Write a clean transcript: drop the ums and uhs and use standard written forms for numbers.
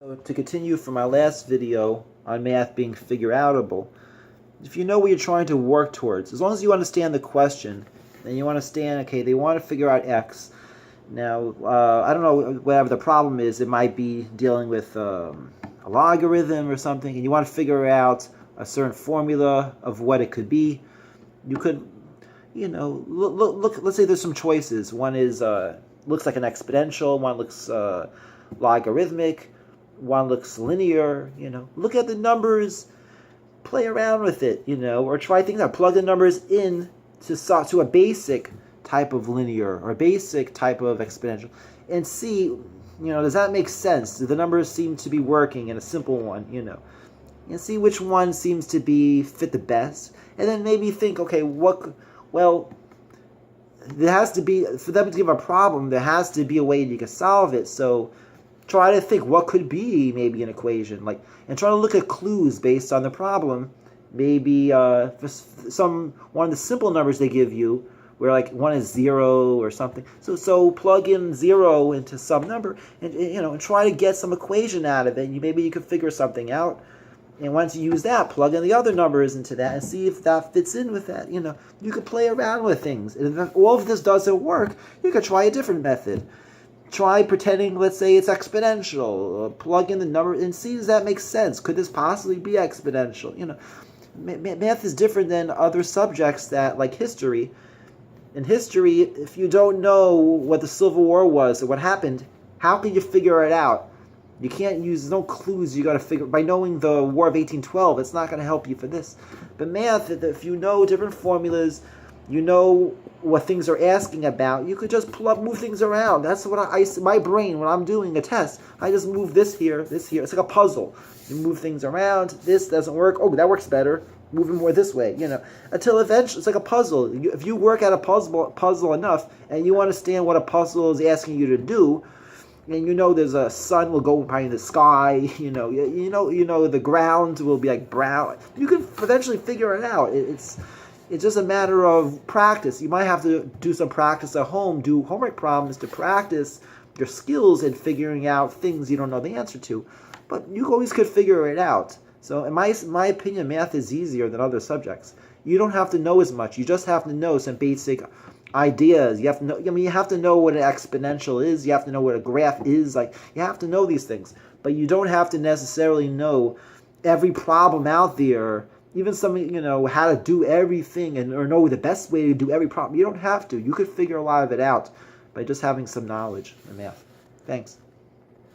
So to continue from my last video on math being figureoutable, if you know what you're trying to work towards, as long as you understand the question, then you understand, okay, they want to figure out x. Now, I don't know, whatever the problem is, it might be dealing with a logarithm or something, and you want to figure out a certain formula of what it could be. You could, look, let's say there's some choices. One is, looks like an exponential, one looks logarithmic, one looks linear, look at the numbers, play around with it, or try things out, plug the numbers in to a basic type of linear or a basic type of exponential and see, does that make sense? Do the numbers seem to be working in a simple one, and see which one seems to be fit the best, and then maybe think, okay, there has to be, for them to give a problem, there has to be a way you can solve it. So try to think what could be maybe an equation, and try to look at clues based on the problem. Maybe for one of the simple numbers they give you, where one is 0 or something. So plug in 0 into some number, and try to get some equation out of it. Maybe you could figure something out. And once you use that, plug in the other numbers into that and see if that fits in with that. You could play around with things. And if all of this doesn't work, you could try a different method. Try pretending, let's say it's exponential. Plug in the number and see, does that make sense? Could this possibly be exponential? Math is different than other subjects like history. In history, if you don't know what the Civil War was or what happened, how can you figure it out? You can't use, no clues you got to figure. By knowing the War of 1812, it's not going to help you for this. But math, if you know different formulas, you know what things are asking about, you could just move things around. That's what my brain, when I'm doing a test, I just move this here, this here. It's like a puzzle. You move things around. This doesn't work. Oh, that works better. Move it more this way, until eventually it's like a puzzle. If you work at a puzzle enough, and you understand what a puzzle is asking you to do, and there's a sun will go behind the sky, the ground will be like brown. You can eventually figure it out. It's just a matter of practice. You might have to do some practice at home, do homework problems to practice your skills in figuring out things you don't know the answer to. But you always could figure it out. So in my opinion, math is easier than other subjects. You don't have to know as much. You just have to know some basic ideas. You have to know. You have to know what an exponential is. You have to know what a graph is. You have to know these things. But you don't have to necessarily know every problem out there. Even something, how to do everything or know the best way to do every problem. You don't have to. You could figure a lot of it out by just having some knowledge in math. Thanks.